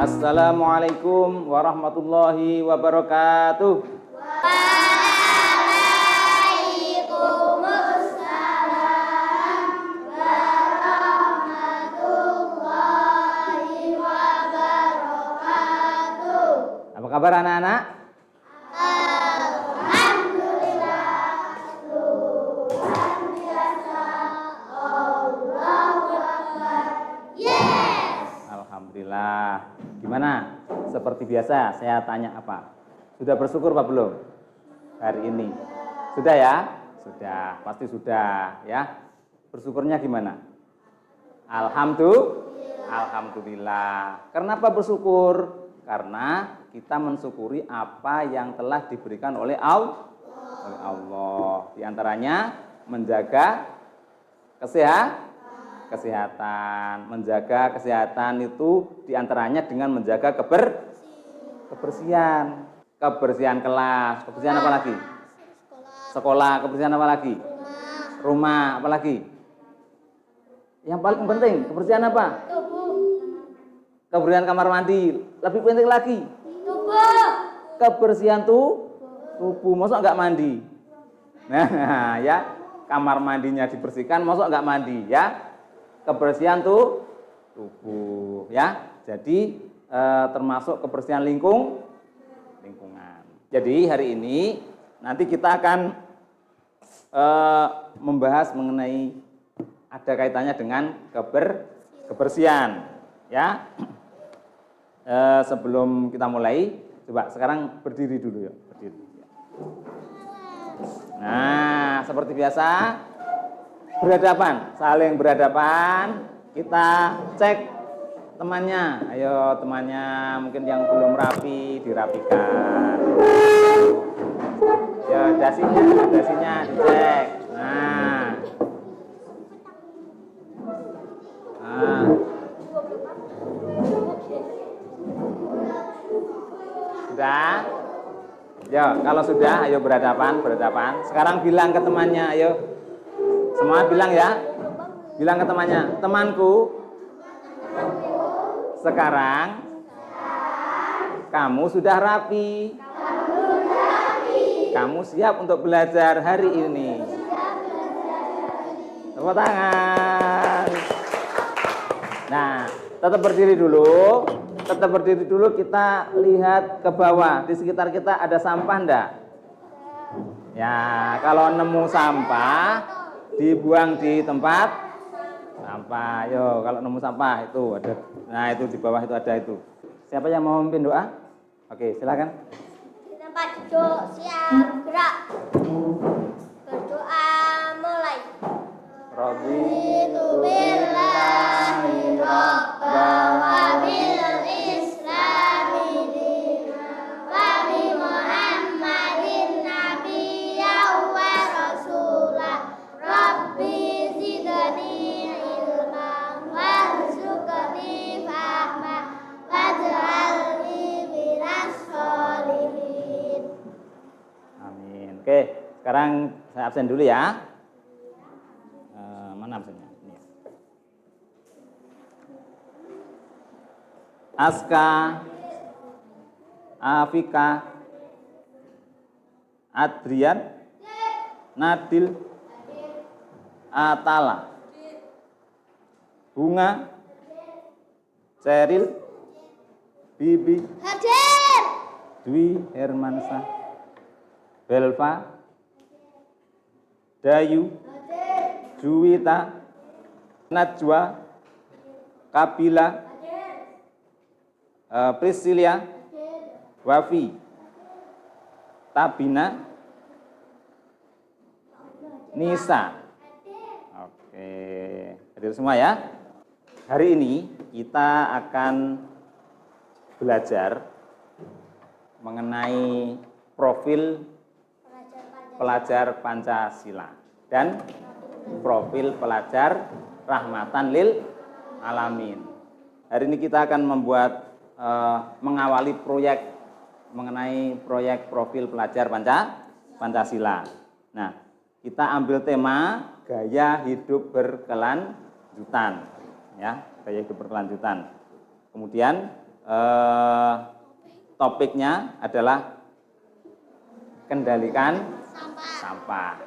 Assalamualaikum warahmatullahi wabarakatuh. Waalaikumsalam warahmatullahi wabarakatuh. Apa kabar anak-anak? Alhamdulillah, luar biasa, Allahu Akbar. Yes. Alhamdulillah. Gimana? Seperti biasa saya tanya apa? Sudah bersyukur apa belum? Hari ini. Sudah ya? Sudah, pasti sudah ya. Bersyukurnya gimana? Alhamdulillah. Kenapa bersyukur? Karena kita mensyukuri apa yang telah diberikan oleh Allah. Di antaranya menjaga kesehatan. Menjaga kesehatan itu diantaranya dengan menjaga kebersihan. Kebersihan kelas. Kebersihan apa lagi? Sekolah. Kebersihan apa lagi? Rumah. Apa lagi? Yang paling penting, kebersihan apa? Kebersihan kamar mandi. Lebih penting lagi, kebersihan tubuh. Masa nggak mandi? Nah, ya, kamar mandinya dibersihkan, masa nggak mandi, ya? Kebersihan tubuh, ya. Jadi termasuk kebersihan lingkungan. Jadi hari ini nanti kita akan membahas mengenai ada kaitannya dengan kebersihan, ya. Sebelum kita mulai, coba sekarang berdiri dulu ya, berdiri. Nah, seperti biasa berhadapan, saling berhadapan. Kita cek temannya. Ayo temannya mungkin yang belum rapi dirapikan. Ya, dasinya dicek. Nah. Sudah? Ya, kalau sudah, ayo berhadapan. Sekarang bilang ke temannya, ayo. Semua bilang ya. Bilang ke temannya, temanku, sekarang kamu sudah rapi. Kamu siap untuk belajar hari ini. Tepuk tangan. Nah, tetap berdiri dulu. Kita lihat ke bawah. Di sekitar kita ada sampah enggak? Ya, kalau nemu sampah dibuang di tempat sampah. Yo, kalau nemu sampah itu ada. Nah, itu di bawah itu ada itu. Siapa yang mau memimpin doa? Oke, silakan. Di tempat duduk, siap, gerak. Berdoa mulai. Raditu billahi rabba wa bil islami dina wa bi Muhammadin nabiyya wa rasulah. Rabbi zidni ilma warzuqni fahma waj'alni minas sholihin. Amin. Oke, sekarang saya absen dulu ya. Mana absennya? Ini. Aska, Afika, Adrian, Nadil, Atala, Bunga, Ceril, Bibi, Hadir. Dwi Hermansyah, Belva, Dayu, Juwita, Najwa, Kabila, Priscilia, Wafi, Tabina, Nisa. Oke, hadir semua ya. Hari ini kita akan belajar mengenai profil pelajar Pancasila dan profil pelajar rahmatan lil alamin. Hari ini kita akan membuat mengawali proyek mengenai proyek profil pelajar Pancasila. Nah, kita ambil tema gaya hidup berkelanjutan, ya, gaya hidup berkelanjutan. Kemudian topiknya adalah kendalikan sampah.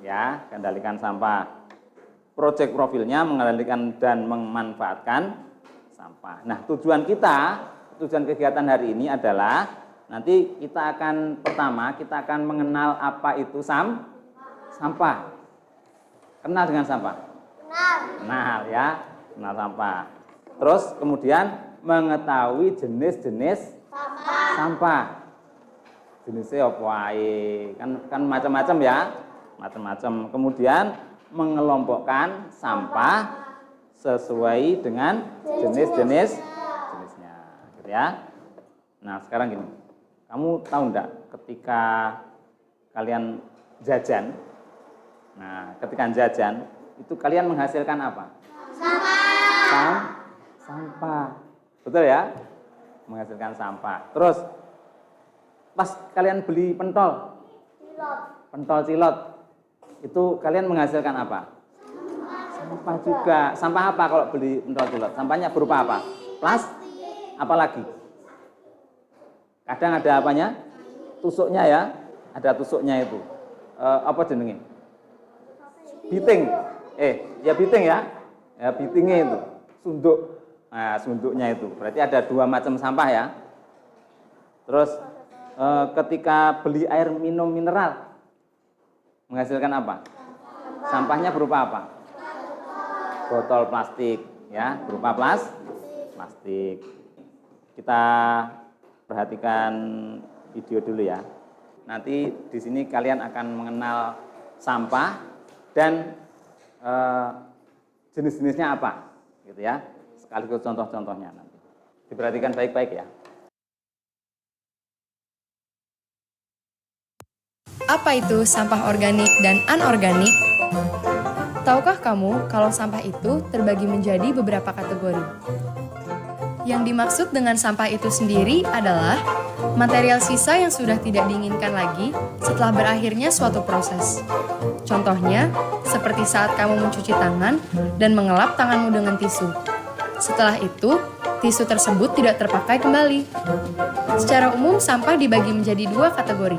Ya, kendalikan sampah. Proyek profilnya mengendalikan dan memanfaatkan sampah. Nah, tujuan kegiatan hari ini adalah nanti kita akan mengenal apa itu sampah. Kenal dengan sampah? Kenal ya, kenal sampah. Terus kemudian mengetahui jenis-jenis sampah. Jenisnya apa ae? Kan macam-macam ya. Macam-macam. Kemudian mengelompokkan sampah sesuai dengan jenisnya, gitu ya. Nah, sekarang gini. Kamu tahu enggak ketika kalian jajan? Nah, ketika jajan itu kalian menghasilkan apa? Sampah. Betul ya? Menghasilkan sampah. Terus pas kalian beli pentol cilot, itu kalian menghasilkan apa? Sampah juga. Sampah apa kalau beli pentol cilot? Sampahnya berupa apa? Apalagi? Kadang ada apanya? Tusuknya ya. Ada tusuknya itu. Apa jenenge? Biting. Biting ya. Ya, bitingnya itu. Sunduk. Nah, sunduknya itu. Berarti ada 2 macam sampah ya. Terus ketika beli air minum mineral menghasilkan apa? Sampahnya berupa apa? Botol plastik ya, berupa plastik. Kita perhatikan video dulu ya. Nanti di sini kalian akan mengenal sampah dan jenis-jenisnya apa, gitu ya. Sekaligus contoh-contohnya nanti. Diperhatikan baik-baik ya. Apa itu sampah organik dan anorganik? Tahukah kamu kalau sampah itu terbagi menjadi beberapa kategori? Yang dimaksud dengan sampah itu sendiri adalah material sisa yang sudah tidak diinginkan lagi setelah berakhirnya suatu proses. Contohnya, seperti saat kamu mencuci tangan dan mengelap tanganmu dengan tisu. Setelah itu, tisu tersebut tidak terpakai kembali. Secara umum, sampah dibagi menjadi 2 kategori,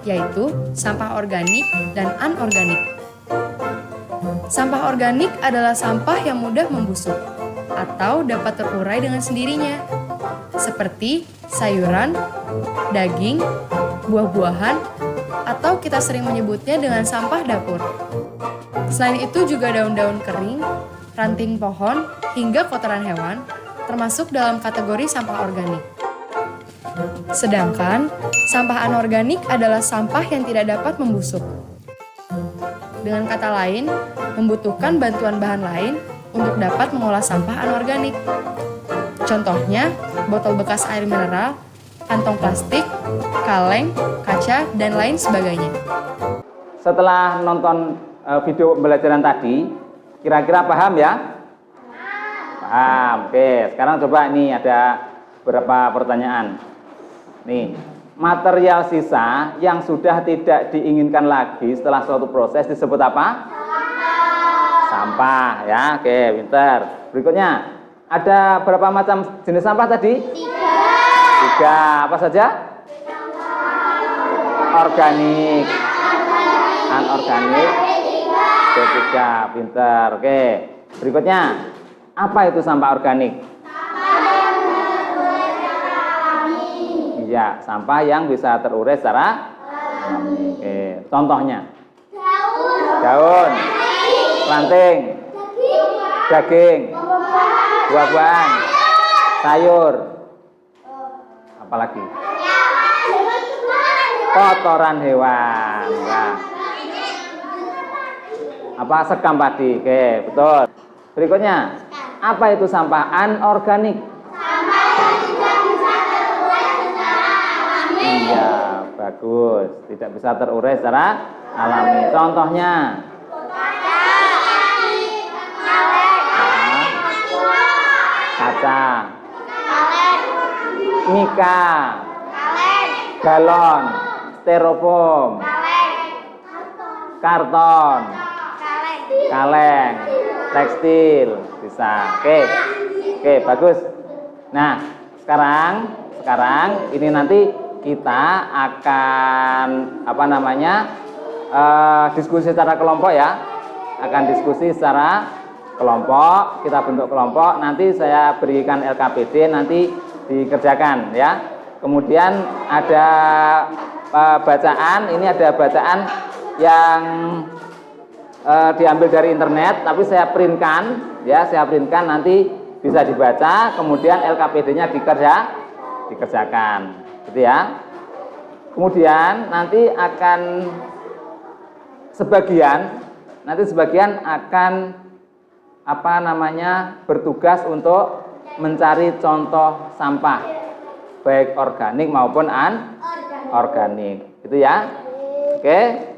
yaitu sampah organik dan anorganik. Sampah organik adalah sampah yang mudah membusuk atau dapat terurai dengan sendirinya, seperti sayuran, daging, buah-buahan, atau kita sering menyebutnya dengan sampah dapur. Selain itu juga daun-daun kering, ranting pohon, hingga kotoran hewan termasuk dalam kategori sampah organik. Sedangkan sampah anorganik adalah sampah yang tidak dapat membusuk. Dengan kata lain, membutuhkan bantuan bahan lain untuk dapat mengolah sampah anorganik. Contohnya, botol bekas air mineral, kantong plastik, kaleng, kaca, dan lain sebagainya. Setelah nonton video pembelajaran tadi, kira-kira paham ya? Paham. Oke, sekarang coba nih ada beberapa pertanyaan. Nih, material sisa yang sudah tidak diinginkan lagi setelah suatu proses disebut apa? Sampah ya. Oke, pintar. Berikutnya, ada berapa macam jenis sampah tadi? 3. Apa saja? Organik, anorganik, D3. Pintar. Oke. Berikutnya, apa itu sampah organik? Iya, sampah yang bisa terurai secara alami. Oke, contohnya? Daun, ranting, daging, buah-buahan, sayur, apalagi? Kotoran hewan. Nah. Apa sekam padi? Oke, betul. Berikutnya, apa itu sampah anorganik? Iya, bagus. Tidak bisa terurai secara alami. Contohnya? Kaca, mika, galon, styrofoam, karton, kaleng, tekstil, bisa. Oke, bagus. Nah, sekarang ini nanti kita akan diskusi secara kelompok ya. Akan diskusi secara kelompok, kita bentuk kelompok, nanti saya berikan LKPD, nanti dikerjakan ya. Kemudian ada bacaan, ini ada bacaan yang diambil dari internet, tapi saya printkan ya, nanti bisa dibaca, kemudian LKPD-nya dikerjakan, gitu ya. Kemudian nanti sebagian akan bertugas untuk mencari contoh sampah baik organik maupun anorganik, gitu ya. Oke.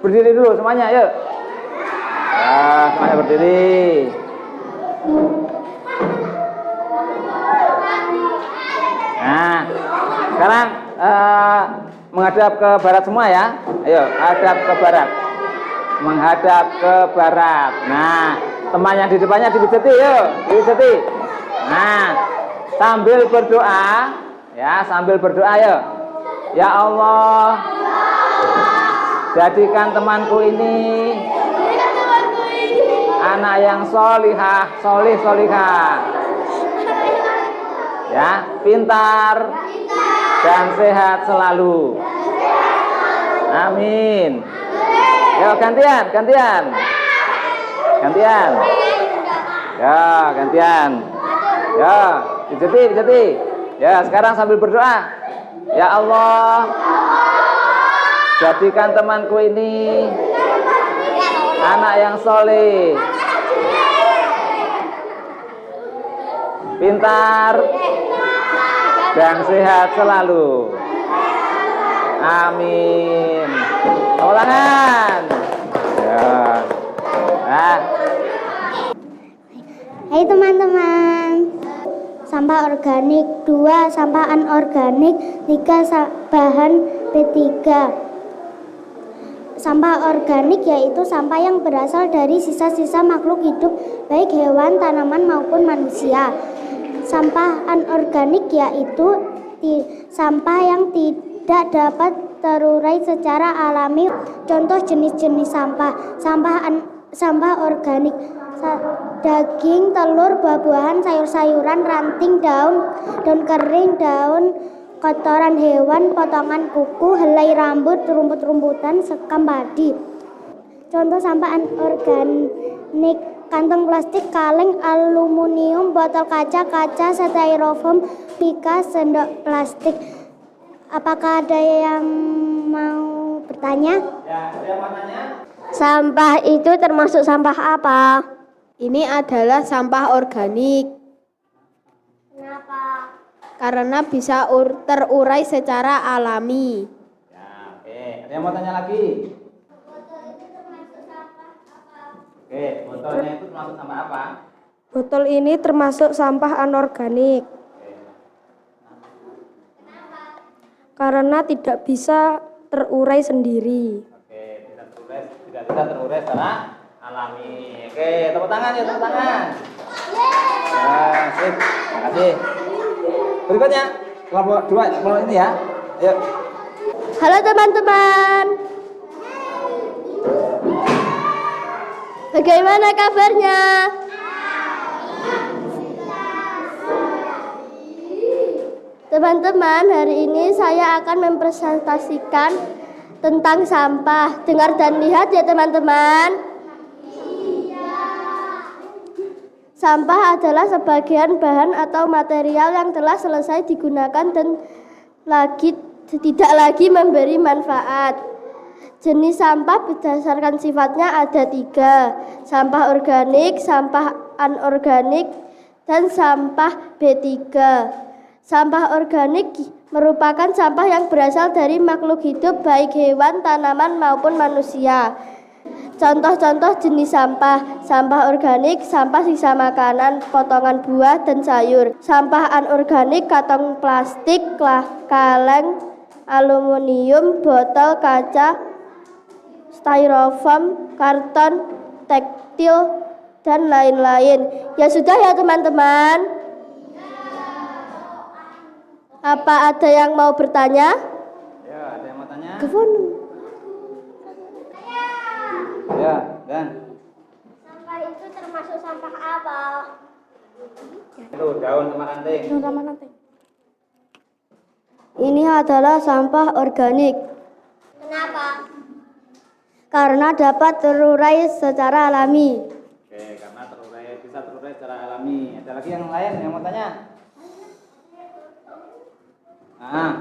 Berdiri dulu semuanya, yuk. Nah, semuanya berdiri. Nah, sekarang menghadap ke barat semua ya. Ayo, hadap ke barat. Menghadap ke barat. Nah, teman yang di depannya dipijeti, yuk, dipijeti. Nah, sambil berdoa, ya, yuk. Ya Allah, jadikan temanku ini anak yang solihah, ya, pintar dan sehat selalu. Amin. Yo, gantian. Ya, gantian. Ya, dijeti. Ya, sekarang sambil berdoa. Ya Allah, jadikan temanku ini anak yang soleh, pintar dan sehat selalu. Amin. Ulangan. Ya. Nah. Hai teman-teman. Sampah organik, 2 sampah anorganik, 3 bahan B3. Sampah organik yaitu sampah yang berasal dari sisa-sisa makhluk hidup, baik hewan, tanaman maupun manusia. Sampah anorganik yaitu sampah yang tidak dapat terurai secara alami. Contoh jenis-jenis sampah. Sampah organik: daging, telur, buah-buahan, sayur-sayuran, ranting, daun kering, daun kotoran hewan, potongan kuku, helai rambut, rumput-rumputan, sekam padi. Contoh sampah anorganik: kantong plastik, kaleng, aluminium, botol kaca, styrofoam, pika, sendok plastik. Apakah ada yang mau bertanya? Ya, ada yang mau tanya? Sampah itu termasuk sampah apa? Ini adalah sampah organik Kenapa? karena bisa terurai secara alami. Ya, oke. Ada yang mau tanya lagi? Oke, botolnya itu termasuk sampah apa? Botol ini termasuk sampah anorganik. Karena tidak bisa terurai sendiri. Oke, tidak bisa terurai secara alami. Oke, tepuk tangan ya, tepuk tangan. Ya, sip. Terima kasih. Berikutnya, kelompok 2, kelompok ini ya. Yuk. Halo teman-teman. Bagaimana kabarnya? Teman-teman, hari ini saya akan mempresentasikan tentang sampah. Dengar dan lihat ya teman-teman. Sampah adalah sebagian bahan atau material yang telah selesai digunakan dan tidak lagi memberi manfaat. Jenis sampah berdasarkan sifatnya ada 3: sampah organik, sampah anorganik, dan sampah B3. Sampah organik merupakan sampah yang berasal dari makhluk hidup baik hewan, tanaman maupun manusia. Contoh-contoh jenis sampah: sampah organik, sampah sisa makanan, potongan buah dan sayur. Sampah anorganik, kantong plastik, kaleng, aluminium, botol kaca, styrofoam, karton, tekstil, dan lain-lain. Ya sudah ya teman-teman. Apa ada yang mau bertanya? Ya, ada yang mau tanya? Ya, dan Sampah itu termasuk sampah apa? itu daun sama ranting. Ini adalah sampah organik. Kenapa? Karena dapat terurai secara alami. Oke, karena bisa terurai secara alami. Ada lagi yang lain yang mau tanya? Nah,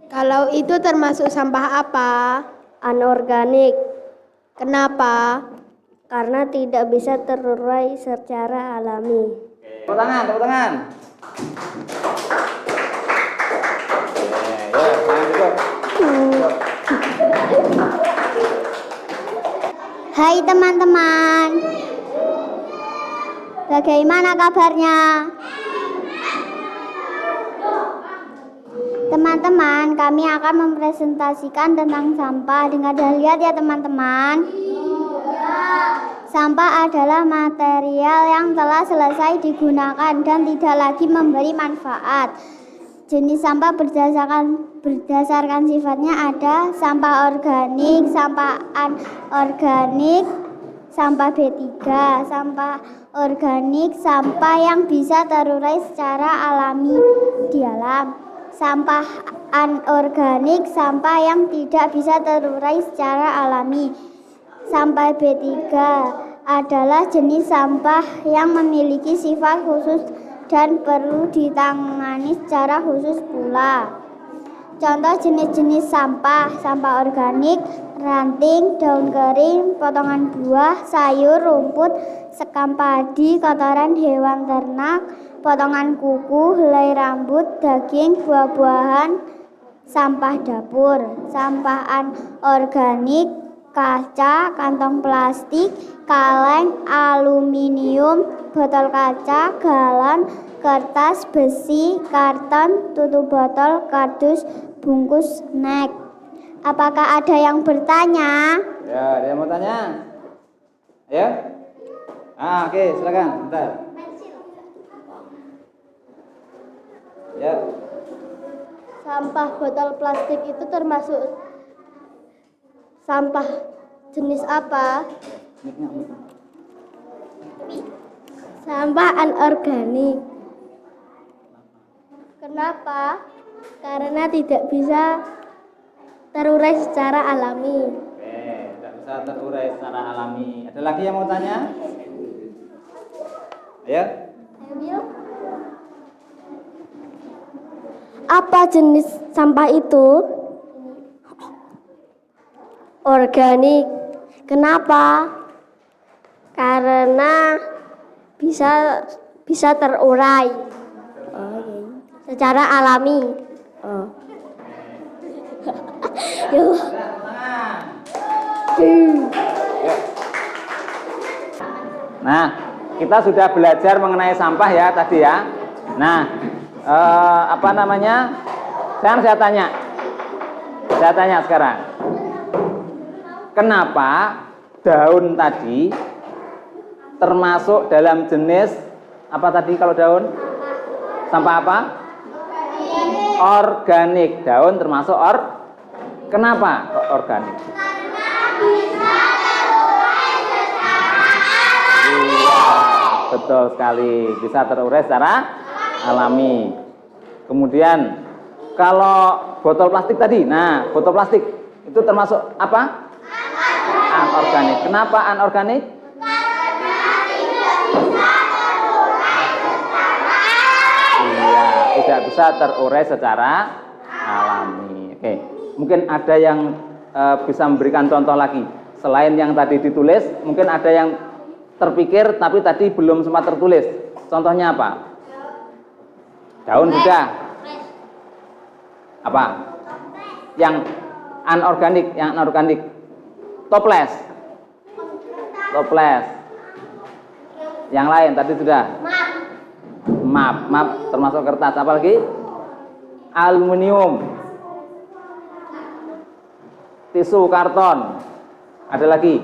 Kalau itu termasuk sampah apa? Anorganik. Kenapa? Karena tidak bisa terurai secara alami. oke. Tepuk tangan, tepuk tangan. Oke, ya, tangan duduk. Duduk. Hai teman-teman. Bagaimana kabarnya? Teman-teman, kami akan mempresentasikan tentang sampah. Dengar dan lihat ya teman-teman. Sampah adalah material yang telah selesai digunakan dan tidak lagi memberi manfaat. Jenis sampah berdasarkan sifatnya ada sampah organik, sampah anorganik, sampah B3. Sampah organik, sampah yang bisa terurai secara alami di alam. Sampah anorganik, sampah yang tidak bisa terurai secara alami. Sampah B3 adalah jenis sampah yang memiliki sifat khusus dan perlu ditangani secara khusus pula. Contoh jenis-jenis sampah: sampah organik, ranting, daun kering, potongan buah, sayur, rumput, sekam padi, kotoran hewan ternak, potongan kuku, helai rambut, daging, buah-buahan, sampah dapur. Sampah anorganik: kaca, kantong plastik, kaleng, aluminium, botol kaca, galon, kertas, besi, karton, tutup botol, kardus, bungkus snack. Apakah ada yang bertanya? Ya, ada yang mau tanya? Ya? Oke, silakan. Bentar. Ya. Sampah botol plastik itu termasuk sampah jenis apa? Sampah anorganik. Kenapa? Karena tidak bisa terurai secara alami. Oke, tidak bisa terurai secara alami. Ada lagi yang mau tanya? Ayo. Apa jenis sampah itu? Organik. Kenapa? Karena bisa terurai secara alami. Nah, kita sudah belajar mengenai sampah ya tadi ya. Nah, apa namanya? Sekarang saya tanya sekarang. Kenapa daun tadi termasuk dalam jenis apa tadi kalau daun? Sampah apa? Organik. Daun termasuk Kenapa kok organik? Iya, betul sekali. Bisa terurai secara alami. Kemudian kalau botol plastik tadi, nah botol plastik itu termasuk apa? Anorganik. Kenapa anorganik? Iya, tidak bisa terurai secara alami. Oke, mungkin ada yang bisa memberikan contoh lagi. Selain yang tadi ditulis, mungkin ada yang terpikir tapi tadi belum sempat tertulis. Contohnya apa? Daun sudah. Apa? Yang anorganik. Toples. Yang lain tadi sudah. Map termasuk kertas. Apa lagi? Aluminium. Tisu, karton. Ada lagi?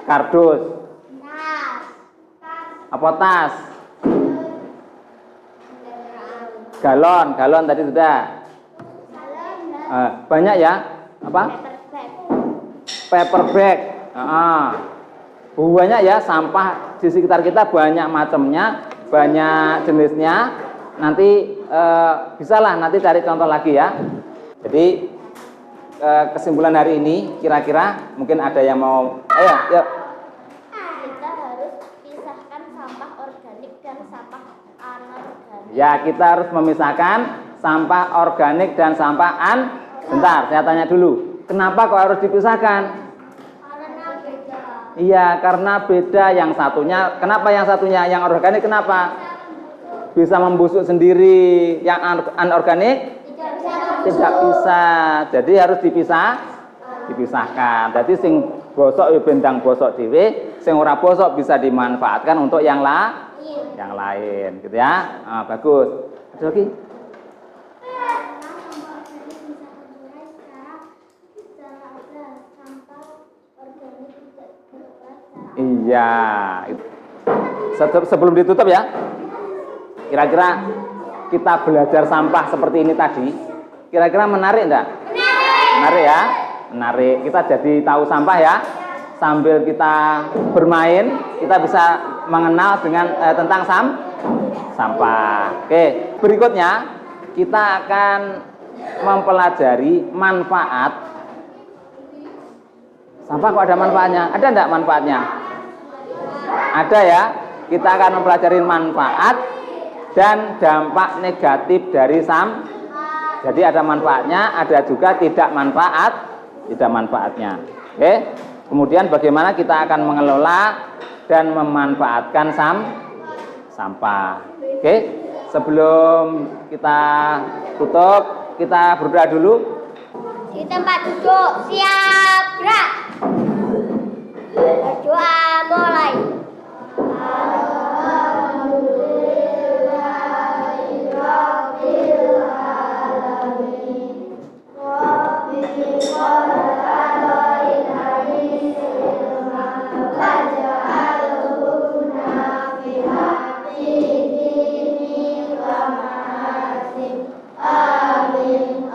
Kardus. Apa tas? Galon tadi sudah. Banyak ya? Apa? Paper bag. Banyak ya sampah di sekitar kita, banyak macamnya, banyak jenisnya. Nanti bisalah nanti cari contoh lagi ya. Jadi kesimpulan hari ini kira-kira mungkin ada yang mau ayo. Kita harus pisahkan sampah organik dan sampah anorganik. Ya, kita harus memisahkan sampah organik dan sampah Bentar, saya tanya dulu. Kenapa kok harus dipisahkan? Karena beda. Iya, karena beda. Yang satunya, kenapa yang satunya? Yang organik kenapa? Bisa membusuk sendiri. Yang anorganik? Tidak bisa. Jadi harus dipisahkan. Jadi sing bosok ya bendang bosok dhewe, sing ora bosok bisa dimanfaatkan untuk yang lain, gitu ya. Bagus. Ada lagi? Iya. Sebelum ditutup ya. Kira-kira kita belajar sampah seperti ini tadi, kira-kira menarik enggak? Menarik ya? Menarik. Kita jadi tahu sampah ya. Sambil kita bermain, kita bisa mengenal tentang sampah. Oke, berikutnya kita akan mempelajari manfaat. Sampah kok ada manfaatnya? Ada enggak manfaatnya? Ada ya. Kita akan mempelajari manfaat dan dampak negatif dari sampah. Jadi ada manfaatnya, ada juga tidak manfaatnya. Oke. Kemudian bagaimana kita akan mengelola dan memanfaatkan sampah. Oke. Sebelum kita tutup, kita berdoa dulu. Di tempat duduk, siap, gerak. Berdoa mulai.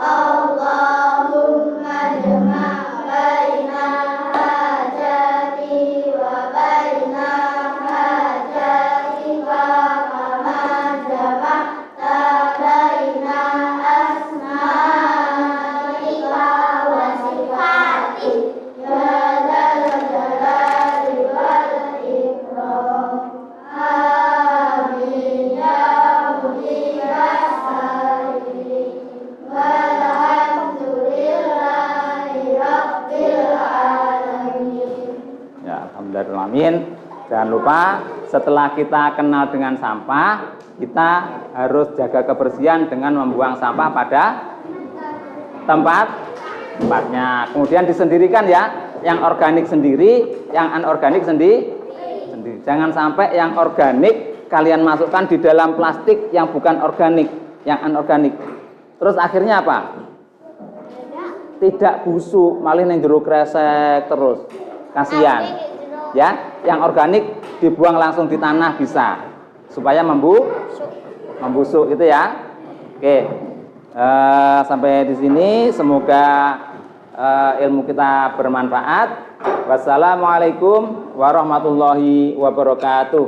Allahumma jama' Alhamdulillahirrahmanirrahim. Jangan lupa setelah kita kenal dengan sampah, kita harus jaga kebersihan dengan membuang sampah pada tempatnya. Kemudian disendirikan ya, yang organik sendiri, yang anorganik sendiri. Jangan sampai yang organik kalian masukkan di dalam plastik yang bukan organik, yang anorganik. Terus akhirnya apa? Tidak busuk, malah yang jeruk kresek terus. Kasihan. Ya, yang organik dibuang langsung di tanah bisa, supaya membusuk gitu ya. Oke, sampai di sini semoga ilmu kita bermanfaat. Wassalamualaikum warahmatullahi wabarakatuh.